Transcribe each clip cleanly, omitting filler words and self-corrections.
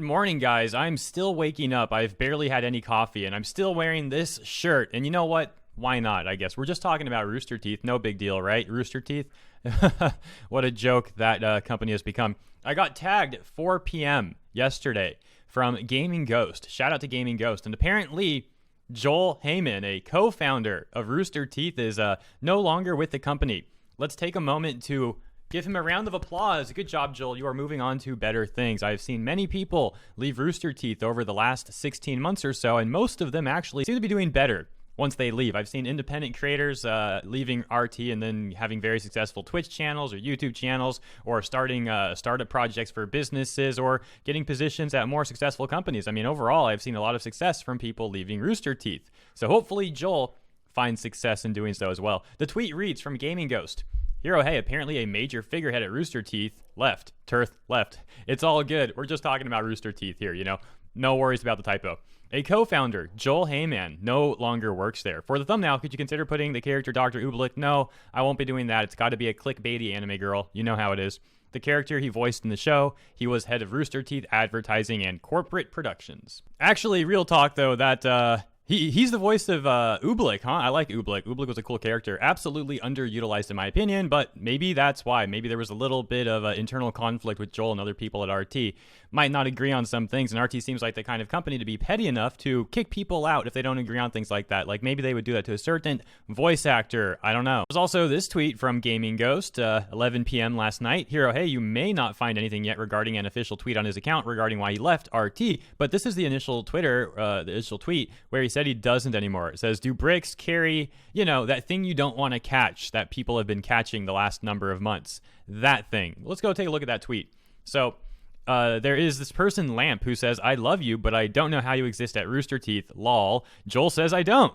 morning, guys. I'm still waking up. I've barely had any coffee, and I'm still wearing this shirt. And you know what? Why not, I guess. We're just talking about Rooster Teeth. No big deal, right? Rooster Teeth? What a joke that company has become. I got tagged at 4 p.m. yesterday from Gaming Ghost. Shout out to Gaming Ghost. And apparently, Joel Heyman, a co-founder of Rooster Teeth, is no longer with the company. Let's take a moment to give him a round of applause. Good job, Joel. You are moving on to better things. I've seen many people leave Rooster Teeth over the last 16 months or so, and most of them actually seem to be doing better once they leave. I've seen independent creators leaving RT and then having very successful Twitch channels or YouTube channels, or starting startup projects for businesses, or getting positions at more successful companies. I mean, overall, I've seen a lot of success from people leaving Rooster Teeth. So hopefully Joel finds success in doing so as well. The tweet reads from Gaming Ghost. Hero, hey, apparently a major figurehead at Rooster Teeth left. Turth left. It's all good. We're just talking about Rooster Teeth here, you know. No worries about the typo. A co-founder, Joel Heyman, no longer works there. For the thumbnail, could you consider putting the character Dr.Oobleck? No, I won't be doing that. It's got to be a clickbaity anime girl. You know how it is. The character he voiced in the show, he was head of Rooster Teeth advertising and corporate productions. Actually, real talk though, that he's the voice of Oobleck, huh? I like Oobleck. Oobleck was a cool character. Absolutely underutilized in my opinion, but maybe that's why. Maybe there was a little bit of internal conflict with Joel and other people at RT. Might not agree on some things, and RT seems like the kind of company to be petty enough to kick people out if they don't agree on things like that. Like maybe they would do that to a certain voice actor. I don't know. There's also this tweet from Gaming Ghost, 11 p.m. last night. Hero, hey, you may not find anything yet regarding an official tweet on his account regarding why he left RT, but this is the initial the initial tweet where he said he doesn't anymore. It says, do bricks carry, you know, that thing you don't want to catch that people have been catching the last number of months? That thing. Let's go take a look at that tweet. So there is this person, Lamp, who says, I love you, but I don't know how you exist at Rooster Teeth. Lol. Joel says, I don't.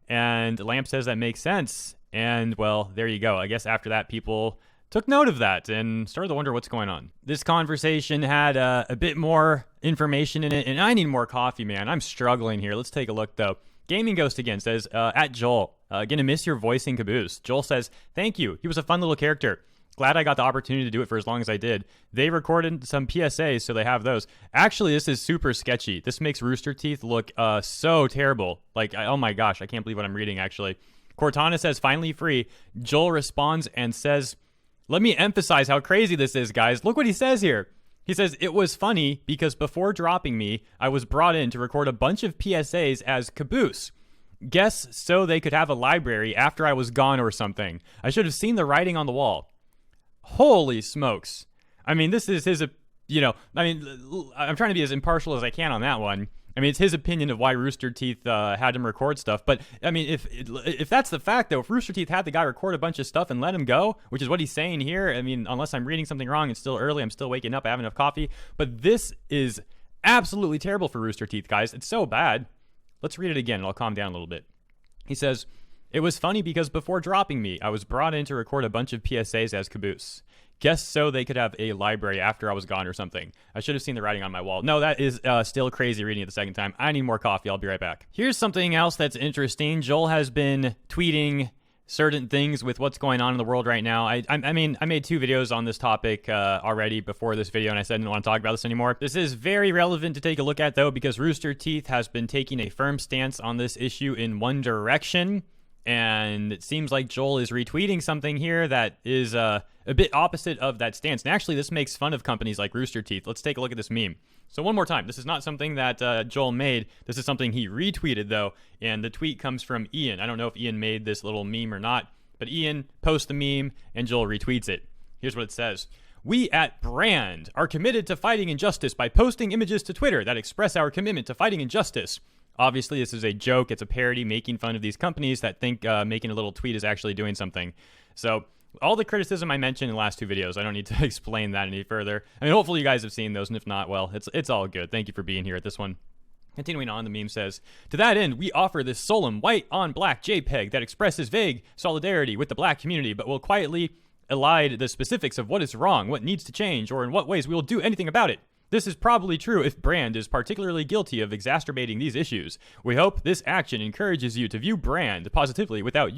And Lamp says that makes sense. And, well, there you go. I guess after that, people took note of that and started to wonder what's going on. This conversation had a bit more information in it, and I need more coffee, man. I'm struggling here. Let's take a look, though. Gaming Ghost again says, at Joel, gonna miss your voice in Caboose. Joel says, thank you. He was a fun little character. Glad I got the opportunity to do it for as long as I did. They recorded some PSAs, so they have those. Actually, this is super sketchy. This makes Rooster Teeth look so terrible. Like, oh my gosh, I can't believe what I'm reading, actually. Cortana says, finally free. Joel responds and says, let me emphasize how crazy this is, guys. Look what he says here. He says, it was funny because before dropping me, I was brought in to record a bunch of PSAs as Caboose. Guess so they could have a library after I was gone or something. I should have seen the writing on the wall. Holy smokes. I mean, this is his, you know, I mean, I'm trying to be as impartial as I can on that one. I mean, it's his opinion of why Rooster Teeth had him record stuff. But, I mean, if that's the fact, though, if Rooster Teeth had the guy record a bunch of stuff and let him go, which is what he's saying here, I mean, unless I'm reading something wrong, it's still early, I'm still waking up, I have enough coffee. But this is absolutely terrible for Rooster Teeth, guys. It's so bad. Let's read it again, and I'll calm down a little bit. He says, it was funny because before dropping me, I was brought in to record a bunch of PSAs as Caboose. Guess so they could have a library after I was gone or something. I should have seen the writing on my wall. No, that is still crazy reading it the second time. I need more coffee. I'll be right back. Here's something else that's interesting. Joel has been tweeting certain things with what's going on in the world right now. I mean, I made 2 videos on this topic already before this video, and I said I didn't want to talk about this anymore. This is very relevant to take a look at, though, because Rooster Teeth has been taking a firm stance on this issue in one direction. And it seems like Joel is retweeting something here that is a bit opposite of that stance. And actually, this makes fun of companies like Rooster Teeth. Let's take a look at this meme. So one more time, this is not something that Joel made. This is something he retweeted, though. And the tweet comes from Ian. I don't know if Ian made this little meme or not. But Ian posts the meme, and Joel retweets it. Here's what it says. We at Brand are committed to fighting injustice by posting images to Twitter that express our commitment to fighting injustice. Obviously, this is a joke. It's a parody making fun of these companies that think making a little tweet is actually doing something. So all the criticism I mentioned in the last 2 videos, I don't need to explain that any further. I mean, hopefully you guys have seen those, and if not, well, it's all good. Thank you for being here at this one. Continuing on, the meme says, to that end, we offer this solemn white on black JPEG that expresses vague solidarity with the black community, but will quietly elide the specifics of what is wrong, what needs to change, or in what ways we will do anything about it. This is probably true if Brand is particularly guilty of exacerbating these issues. We hope this action encourages you to view Brand positively without,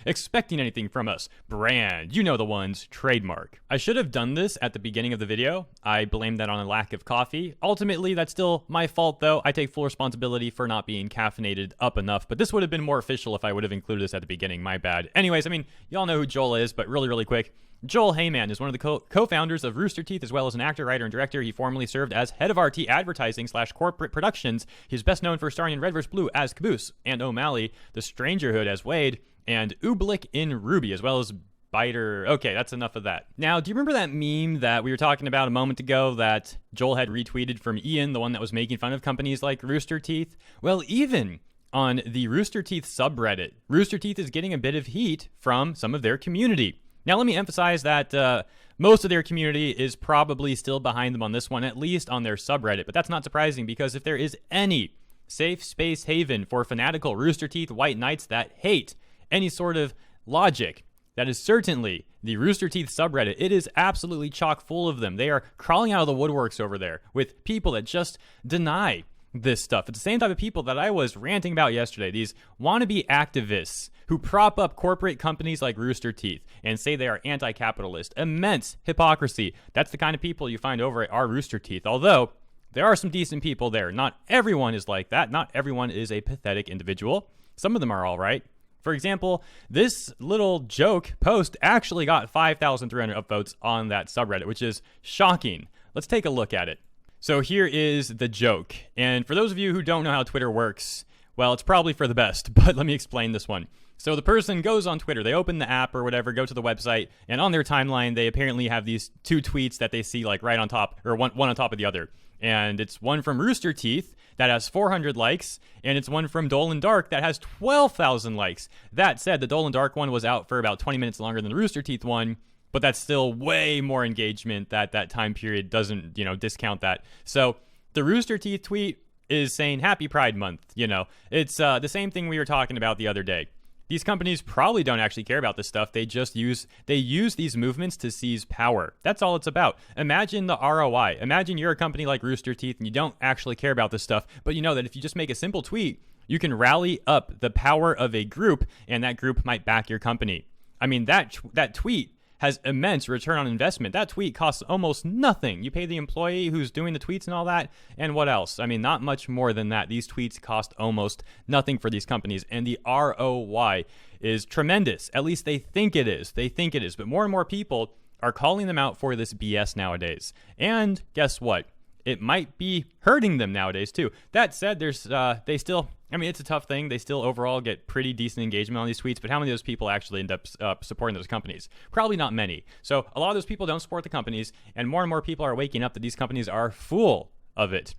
expecting anything from us. Brand, the ones, trademark. I should have done this at the beginning of the video. I blame that on a lack of coffee. Ultimately, that's still my fault though. I take full responsibility for not being caffeinated up enough, but this would have been more official if I would have included this at the beginning. My bad. Anyways, y'all know who Joel is, but really quick. Joel Heyman is one of the co-founders of Rooster Teeth, as well as an actor, writer, and director. He formerly served as head of RT advertising / corporate productions. He's best known for starring in Red vs. Blue as Caboose, and O'Malley, The Strangerhood as Wade, and Oobleck in RWBY, as well as Biter. Okay, that's enough of that. Now, do you remember that meme that we were talking about a moment ago that Joel had retweeted from Ian, the one that was making fun of companies like Rooster Teeth? Well, even on the Rooster Teeth subreddit, Rooster Teeth is getting a bit of heat from some of their community. Now, let me emphasize that most of their community is probably still behind them on this one, at least on their subreddit. But that's not surprising, because if there is any safe space haven for fanatical Rooster Teeth white knights that hate any sort of logic, that is certainly the Rooster Teeth subreddit. It is absolutely chock full of them. They are crawling out of the woodworks over there with people that just deny this stuff. It's the same type of people that I was ranting about yesterday. These wannabe activists who prop up corporate companies like Rooster Teeth and say they are anti-capitalist. Immense hypocrisy. That's the kind of people you find over at our Rooster Teeth. Although there are some decent people there. Not everyone is like that. Not everyone is a pathetic individual. Some of them are all right. For example, this little joke post actually got 5,300 upvotes on that subreddit, which is shocking. Let's take a look at it. So here is the joke. And for those of you who don't know how Twitter works, well, it's probably for the best, but let me explain this one. So the person goes on Twitter, they open the app or whatever, go to the website, and on their timeline, they apparently have these two tweets that they see like right on top, or one on top of the other. And it's one from Rooster Teeth that has 400 likes, and it's one from Dolan Dark that has 12,000 likes. That said, the Dolan Dark one was out for about 20 minutes longer than the Rooster Teeth one, but that's still way more engagement. That time period doesn't, discount that. So the Rooster Teeth tweet is saying Happy Pride Month. It's the same thing we were talking about the other day. These companies probably don't actually care about this stuff. They just use these movements to seize power. That's all it's about. Imagine the ROI. Imagine you're a company like Rooster Teeth and you don't actually care about this stuff, but you know that if you just make a simple tweet, you can rally up the power of a group, and that group might back your company. That tweet has immense return on investment. That tweet costs almost nothing. You pay the employee who's doing the tweets and all that, and what else? Not much more than that. These tweets cost almost nothing for these companies, and the ROI is tremendous. At least they think it is. But more and more people are calling them out for this BS nowadays. And guess what? It might be hurting them nowadays too. That said, there's they still, it's a tough thing. They still overall get pretty decent engagement on these tweets, but how many of those people actually end up supporting those companies? Probably not many. So a lot of those people don't support the companies, and more people are waking up that these companies are full of it.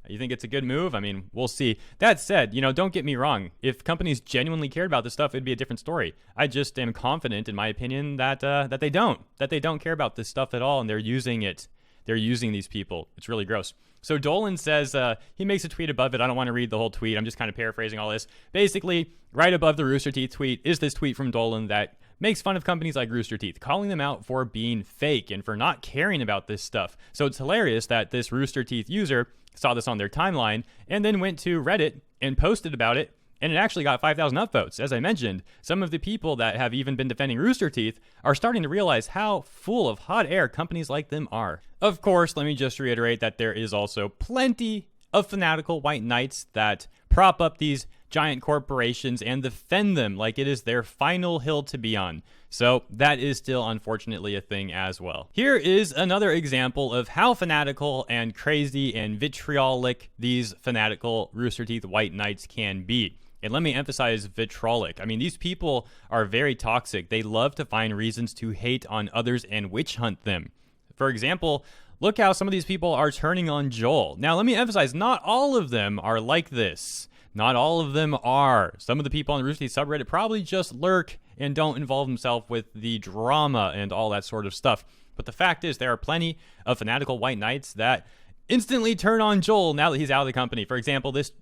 You think it's a good move? We'll see. That said, don't get me wrong. If companies genuinely cared about this stuff, it'd be a different story. I just am confident, in my opinion, that they don't care about this stuff at all, and they're using it. They're using these people. It's really gross. So Dolan says, he makes a tweet above it. I don't want to read the whole tweet. I'm just kind of paraphrasing all this. Basically, right above the Rooster Teeth tweet is this tweet from Dolan that makes fun of companies like Rooster Teeth, calling them out for being fake and for not caring about this stuff. So it's hilarious that this Rooster Teeth user saw this on their timeline and then went to Reddit and posted about it. And it actually got 5,000 upvotes. As I mentioned, some of the people that have even been defending Rooster Teeth are starting to realize how full of hot air companies like them are. Of course, let me just reiterate that there is also plenty of fanatical white knights that prop up these giant corporations and defend them like it is their final hill to be on. So that is still unfortunately a thing as well. Here is another example of how fanatical and crazy and vitriolic these fanatical Rooster Teeth white knights can be. And let me emphasize vitriolic. These people are very toxic. They love to find reasons to hate on others and witch hunt them. For example, look how some of these people are turning on Joel. Now, let me emphasize, not all of them are like this. Not all of them are. Some of the people on the Rooster Teeth subreddit probably just lurk and don't involve themselves with the drama and all that sort of stuff. But the fact is, there are plenty of fanatical white knights that instantly turn on Joel now that he's out of the company. For example, this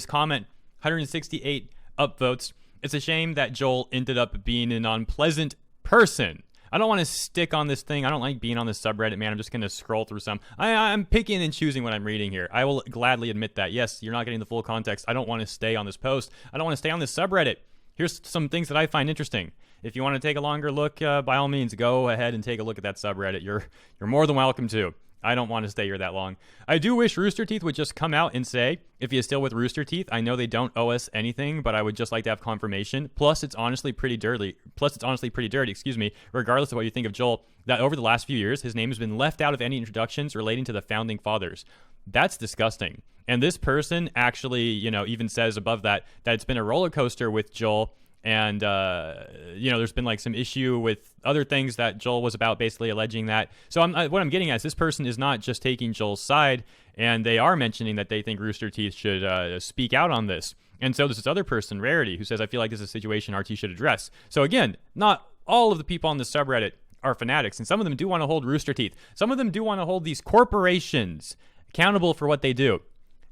comment, 168 upvotes. It's a shame that Joel ended up being an unpleasant person. I don't want to stick on this thing. I don't like being on this subreddit, man. I'm just going to scroll through some. I'm picking and choosing what I'm reading here. I will gladly admit that. Yes, you're not getting the full context. I don't want to stay on this post. I don't want to stay on this subreddit. Here's some things that I find interesting. If you want to take a longer look, by all means, go ahead and take a look at that subreddit. You're more than welcome to. I don't want to stay here that long. I do wish Rooster Teeth would just come out and say, if he is still with Rooster Teeth, I know they don't owe us anything, but I would just like to have confirmation. Plus, it's honestly pretty dirty, regardless of what you think of Joel, that over the last few years, his name has been left out of any introductions relating to the founding fathers. That's disgusting. And this person actually, even says above that it's been a roller coaster with Joel. And, there's been like some issue with other things that Joel was about, basically alleging that. So what I'm getting at is this person is not just taking Joel's side, and they are mentioning that they think Rooster Teeth should speak out on this. And so there's this other person, Rarity, who says, I feel like this is a situation RT should address. So again, not all of the people on the subreddit are fanatics, and some of them do want to hold Rooster Teeth. Some of them do want to hold these corporations accountable for what they do.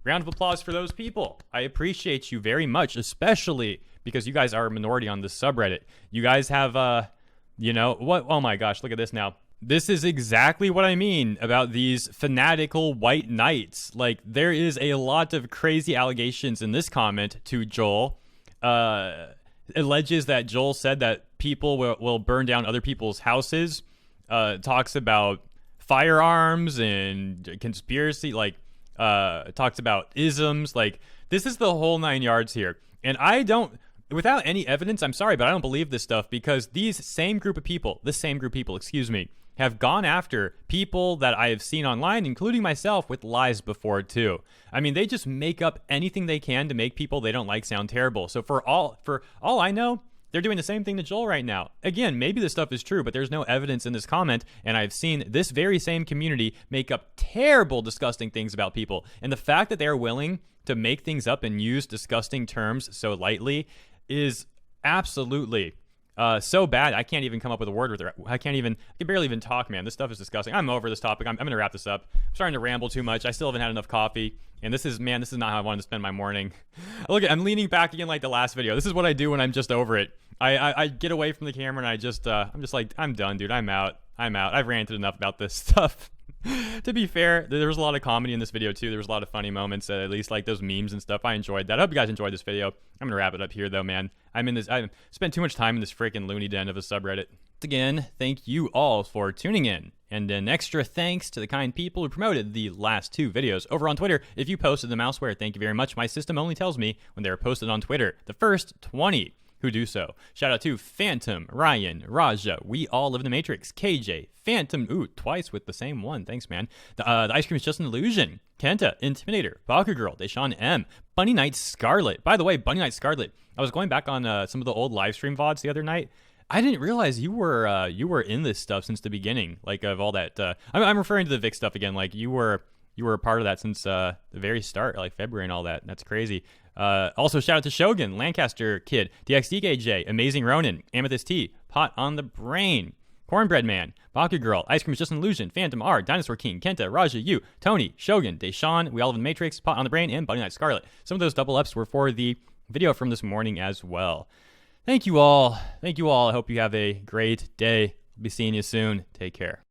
Round of applause for those people. I appreciate you very much, especially because you guys are a minority on this subreddit. You guys have, what? Oh my gosh, look at this now. This is exactly what I mean about these fanatical white knights. Like, there is a lot of crazy allegations in this comment to Joel. Alleges that Joel said that people will burn down other people's houses. Talks about firearms and conspiracy, talks about isms. Like, this is the whole 9 yards here. And without any evidence, I'm sorry, but I don't believe this stuff, because this same group of people, have gone after people that I have seen online, including myself, with lies before too. I mean, they just make up anything they can to make people they don't like sound terrible. So for all I know, they're doing the same thing to Joel right now. Again, maybe this stuff is true, but there's no evidence in this comment, and I've seen this very same community make up terrible, disgusting things about people. And the fact that they're willing to make things up and use disgusting terms so lightly is absolutely so bad. I can't even come up with a word with it. I can barely even talk, man. This stuff is disgusting. I'm over this topic. I'm going to wrap this up. I'm starting to ramble too much. I still haven't had enough coffee. And this is not how I wanted to spend my morning. Look, I'm leaning back again like the last video. This is what I do when I'm just over it. I get away from the camera and I'm just like, I'm done, dude. I'm out. I've ranted enough about this stuff. To be fair, there was a lot of comedy in this video too. There was a lot of funny moments, at least like those memes and stuff. I enjoyed that. I hope you guys enjoyed this video. I'm gonna wrap it up here though, man. I've spent too much time in this freaking loony den of a subreddit. Again, thank you all for tuning in. And an extra thanks to the kind people who promoted the last 2 videos over on Twitter. If you posted them elsewhere, thank you very much. My system only tells me when they are posted on Twitter. The first 20 who do so. Shout out to Phantom, Ryan, Raja, We All Live in the Matrix, KJ, Phantom, twice with the same one. Thanks, man. The ice cream is just an illusion. Kenta, Intimidator, Baku Girl, Shon M, Bunny Knight Scarlet. By the way, Bunny Knight Scarlet, I was going back on some of the old live stream VODs the other night. I didn't realize you were in this stuff since the beginning, like of all that. I'm referring to the Vic stuff again. Like you were a part of that since the very start, like February and all that. That's crazy. Also, shout out to Shogun, Lancaster Kid, DXDKJ, Amazing Ronin, Amethyst T, Pot on the Brain, Cornbread Man, Baku Girl, Ice Cream is Just an Illusion, Phantom R, Dinosaur King, Kenta, Raja, You, Tony, Shogun, Deshawn, We All Live in the Matrix, Pot on the Brain, and Bunny Knight Scarlet. Some of those double ups were for the video from this morning as well. Thank you all. I hope you have a great day. Be seeing you soon. Take care.